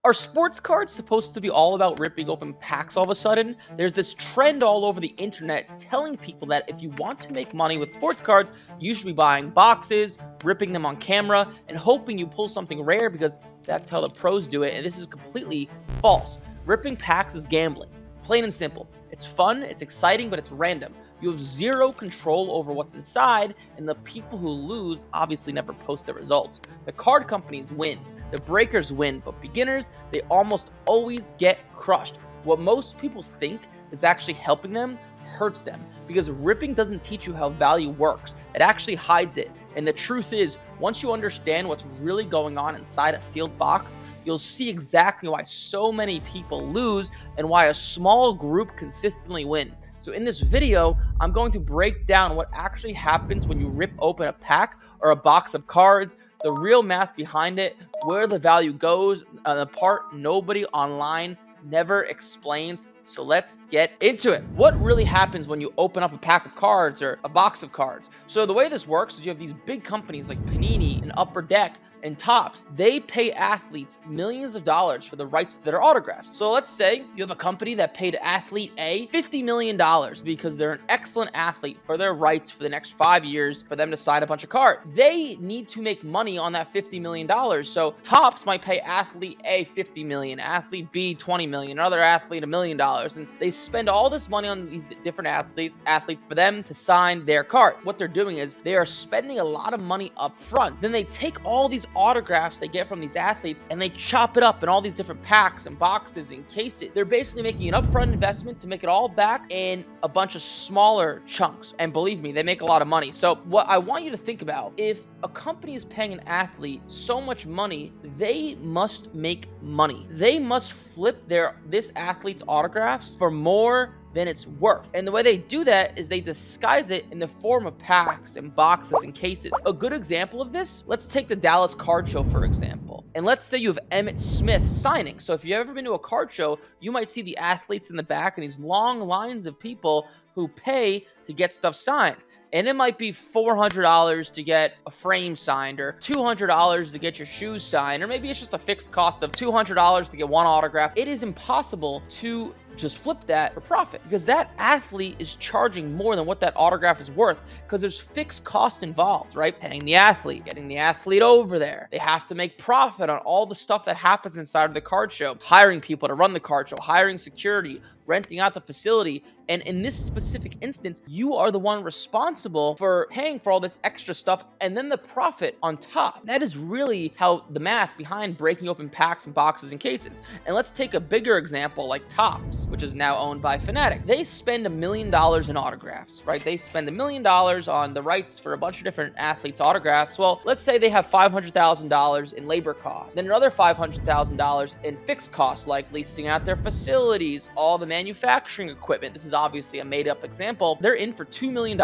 Are sports cards supposed to be all about ripping open packs all of a sudden? There's this trend all over the internet telling people that if you want to make money with sports cards, you should be buying boxes, ripping them on camera, and hoping you pull something rare because that's how the pros do it. And this is completely false. Ripping packs is gambling. Plain and simple. It's fun, it's exciting, but it's random. You have zero control over what's inside, and the people who lose obviously never post the results. The card companies win, the breakers win, but beginners, they almost always get crushed. What most people think is actually helping them hurts them, because ripping doesn't teach you how value works. It actually hides it. And the truth is, once you understand what's really going on inside a sealed box, you'll see exactly why so many people lose and why a small group consistently win. So in this video, I'm going to break down what actually happens when you rip open a pack or a box of cards, the real math behind it, where the value goes, the part nobody online never explains. So let's get into it. What really happens when you open up a pack of cards or a box of cards? So the way this works is you have these big companies like Panini and Upper Deck and Topps. They pay athletes millions of dollars for the rights to their autographs. So let's say you have a company that paid athlete A $50 million because they're an excellent athlete for their rights for the next 5 years for them to sign a bunch of cards. They need to make money on that $50 million. So Topps might pay athlete A $50 million, athlete B $20 million, another athlete $1 million. And they spend all this money on these different athletes for them to sign their card. What they're doing is they are spending a lot of money up front. Then they take all these autographs they get from these athletes and they chop it up in all these different packs and boxes and cases. They're basically making an upfront investment to make it all back in a bunch of smaller chunks. And believe me, they make a lot of money. So what I want you to think about, if a company is paying an athlete so much money, they must make money. They must flip this athlete's autographs for more than it's worth. And the way they do that is they disguise it in the form of packs and boxes and cases. A good example of this, let's take the Dallas card show, for example. And let's say you have Emmitt Smith signing. So if you've ever been to a card show, you might see the athletes in the back and these long lines of people who pay to get stuff signed. And it might be $400 to get a frame signed, or $200 to get your shoes signed, or maybe it's just a fixed cost of $200 to get one autograph. It is impossible to just flip that for profit, because that athlete is charging more than what that autograph is worth, because there's fixed costs involved, right? Paying the athlete, getting the athlete over there. They have to make profit on all the stuff that happens inside of the card show, hiring people to run the card show, hiring security, renting out the facility. And in this specific instance, you are the one responsible for paying for all this extra stuff and then the profit on top. That is really how the math behind breaking open packs and boxes and cases. And let's take a bigger example like Topps, which is now owned by Fanatic. They spend $1 million in autographs, right? They spend $1 million on the rights for a bunch of different athletes' autographs. Well, let's say they have $500,000 in labor costs, then another $500,000 in fixed costs, like leasing out their facilities, all the manufacturing equipment. This is obviously a made-up example. They're in for $2 million.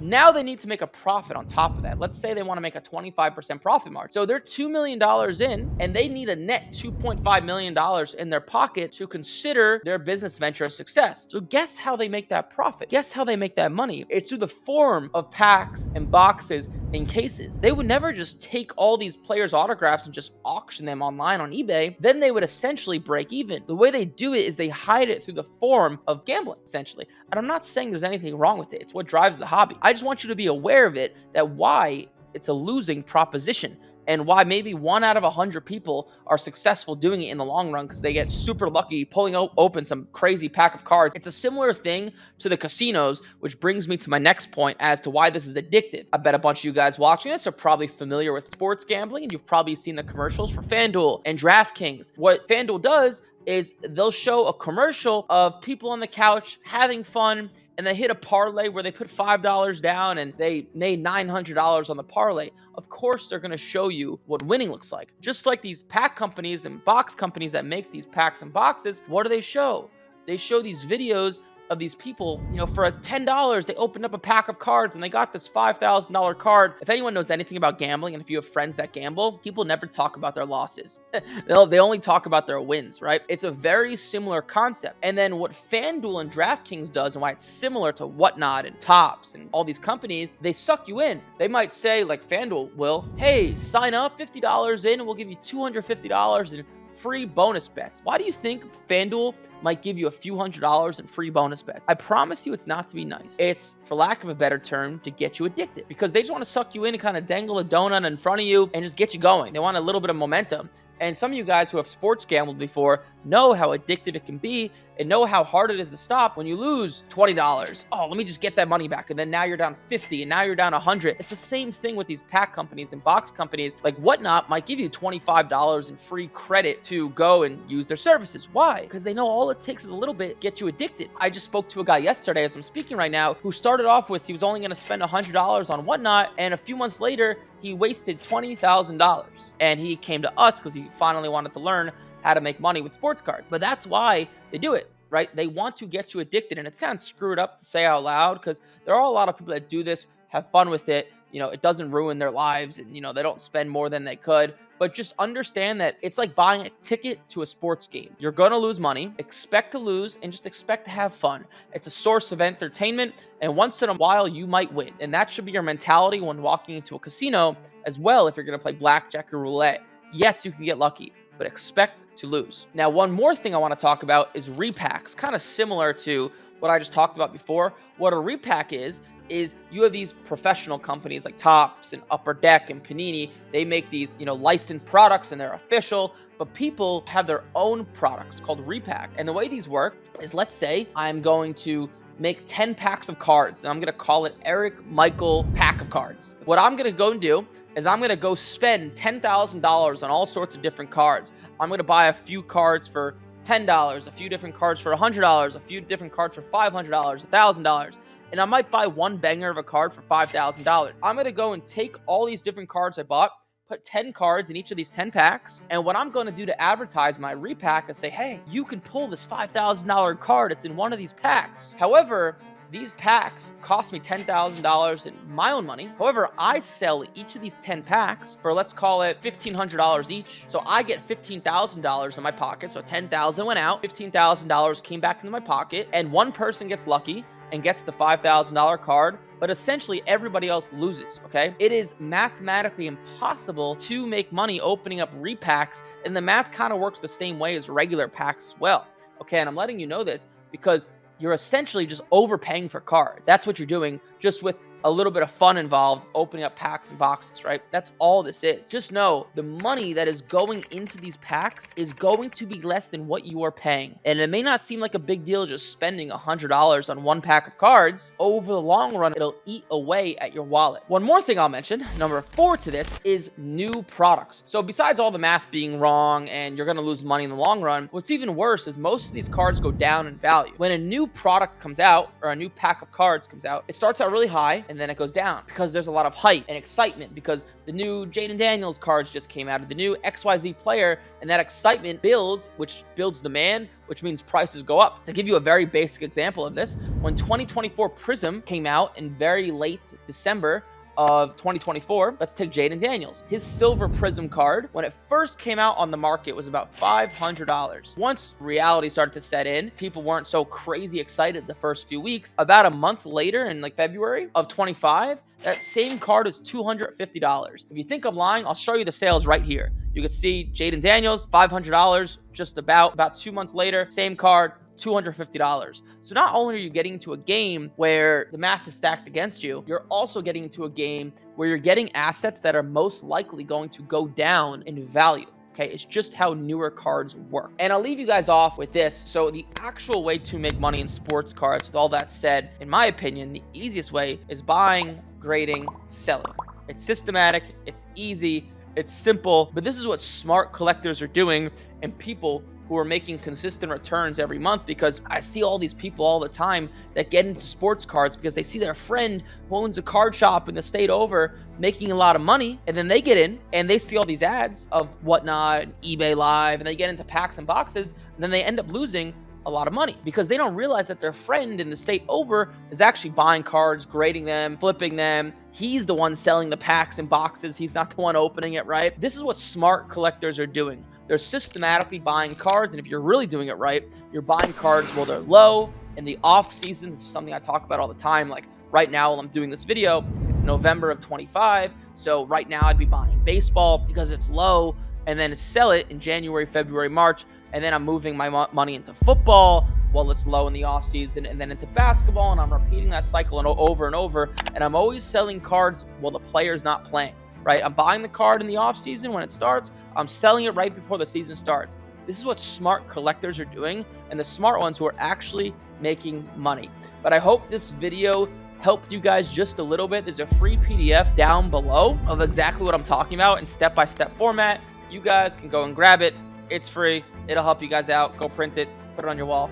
Now they need to make a profit on top of that. Let's say they want to make a 25% profit margin. So they're $2 million in, and they need a net $2.5 million in their pocket to consider their business venture a success. So guess how they make that profit? Guess how they make that money? It's through the form of packs and boxes and cases. They would never just take all these players' autographs and just auction them online on eBay. Then they would essentially break even. The way they do it is they hide it through the form of gambling, essentially. And I'm not saying there's anything wrong with it. It's what drives the hobby. I just want you to be aware of it, that why it's a losing proposition, and why maybe 1 out of 100 people are successful doing it in the long run because they get super lucky pulling open some crazy pack of cards. It's a similar thing to the casinos, which brings me to my next point as to why this is addictive. I bet a bunch of you guys watching this are probably familiar with sports gambling, and you've probably seen the commercials for FanDuel and DraftKings. What FanDuel does is they'll show a commercial of people on the couch having fun, and they hit a parlay where they put $5 down and they made $900 on the parlay. Of course, they're going to show you what winning looks like. Just like these pack companies and box companies that make these packs and boxes, what do they show? They show these videos of these people, for $10, they opened up a pack of cards and they got this $5,000 card. If anyone knows anything about gambling, and if you have friends that gamble, people never talk about their losses. They only talk about their wins, right? It's a very similar concept. And then what FanDuel and DraftKings does, and why it's similar to Whatnot and Topps and all these companies, they suck you in. They might say, like FanDuel will, hey, sign up $50 in and we'll give you $250 in free bonus bets. Why do you think FanDuel might give you a few $100s in free bonus bets? I promise you it's not to be nice. It's, for lack of a better term, to get you addicted, because they just want to suck you in and kind of dangle a donut in front of you and just get you going. They want a little bit of momentum. And some of you guys who have sports gambled before know how addictive it can be and know how hard it is to stop when you lose $20. Oh, let me just get that money back. And then now you're down 50 and now you're down 100. It's the same thing with these pack companies and box companies. Like Whatnot might give you $25 in free credit to go and use their services. Why? Because they know all it takes is a little bit to get you addicted. I just spoke to a guy yesterday as I'm speaking right now who started off with he was only going to spend $100 on Whatnot, and a few months later he wasted $20,000. And he came to us because he finally wanted to learn how to make money with sports cards. But that's why they do it, right? They want to get you addicted. And it sounds screwed up to say out loud because there are a lot of people that do this, have fun with it. You know, it doesn't ruin their lives and, you know, they don't spend more than they could. But just understand that it's like buying a ticket to a sports game. You're going to lose money, expect to lose, and just expect to have fun. It's a source of entertainment, and once in a while, you might win. And that should be your mentality when walking into a casino as well if you're going to play blackjack or roulette. Yes, you can get lucky, but expect to lose. Now, one more thing I want to talk about is repacks, kind of similar to what I just talked about before. What a repack is you have these professional companies like Topps and Upper Deck and Panini. They make these, you know, licensed products and they're official, but people have their own products called repack. And the way these work is, let's say I'm going to make 10 packs of cards and I'm going to call it Eric Michael pack of cards. What I'm going to go and do is I'm going to go spend $10,000 on all sorts of different cards. I'm going to buy a few cards for $10, a few different cards for $100, a few different cards for $500, $1,000. And I might buy one banger of a card for $5,000. I'm going to go and take all these different cards I bought, put 10 cards in each of these 10 packs. And what I'm going to do to advertise my repack is say, hey, you can pull this $5,000 card. It's in one of these packs. However, these packs cost me $10,000 in my own money. However, I sell each of these 10 packs for, let's call it $1,500 each. So I get $15,000 in my pocket. So $10,000 went out, $15,000 came back into my pocket, and one person gets lucky and gets the $5,000 card, but essentially everybody else loses, okay? It is mathematically impossible to make money opening up repacks, and the math kind of works the same way as regular packs as well, okay? And I'm letting you know this because you're essentially just overpaying for cards. That's what you're doing, just with a little bit of fun involved, opening up packs and boxes, right? That's all this is. Just know the money that is going into these packs is going to be less than what you are paying. And it may not seem like a big deal just spending $100 on one pack of cards. Over the long run, it'll eat away at your wallet. One more thing I'll mention, number 4 to this, is new products. So besides all the math being wrong and you're gonna lose money in the long run, what's even worse is most of these cards go down in value. When a new product comes out or a new pack of cards comes out, it starts out really high and then it goes down because there's a lot of hype and excitement because the new Jaden Daniels cards just came out, of the new XYZ player, and that excitement builds, which builds demand, which means prices go up. To give you a very basic example of this, when 2024 Prism came out in very late December of 2024, let's take Jaden Daniels. His silver Prism card, when it first came out on the market, was about $500. Once reality started to set in, people weren't so crazy excited the first few weeks. About a month later, in like February of 25, that same card is $250. If you think I'm lying, I'll show you the sales right here. You can see Jaden Daniels, $500, just about 2 months later, same card, $250. So not only are you getting into a game where the math is stacked against you, you're also getting into a game where you're getting assets that are most likely going to go down in value. Okay, it's just how newer cards work. And I'll leave you guys off with this. So the actual way to make money in sports cards, with all that said, in my opinion, the easiest way is buying, grading, selling. It's systematic, it's easy, it's simple, but this is what smart collectors are doing and people who are making consistent returns every month, because I see all these people all the time that get into sports cards because they see their friend who owns a card shop in the state over making a lot of money, and then they get in and they see all these ads of Whatnot and eBay Live, and they get into packs and boxes, and then they end up losing a lot of money because they don't realize that their friend in the state over is actually buying cards, grading them, flipping them. He's the one selling the packs and boxes. He's not the one opening it, right? This is what smart collectors are doing. They're systematically buying cards, and if you're really doing it right, you're buying cards while they're low. In the off season, this is something I talk about all the time. Like right now while I'm doing this video, it's November of 25. So right now I'd be buying baseball because it's low. and then sell it in January, February, March, and then I'm moving my money into football while it's low in the off season, and then into basketball, and I'm repeating that cycle over and over, and I'm always selling cards while the player's not playing, right? I'm buying the card in the off season when it starts, I'm selling it right before the season starts. This is what smart collectors are doing, and the smart ones who are actually making money. But I hope this video helped you guys just a little bit. There's a free PDF down below of exactly what I'm talking about in step-by-step format. You guys can go and grab it. It's free. It'll help you guys out. Go print it. Put it on your wall.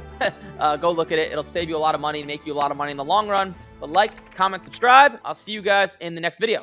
Go look at it. It'll save you a lot of money and make you a lot of money in the long run. But like, comment, subscribe. I'll see you guys in the next video.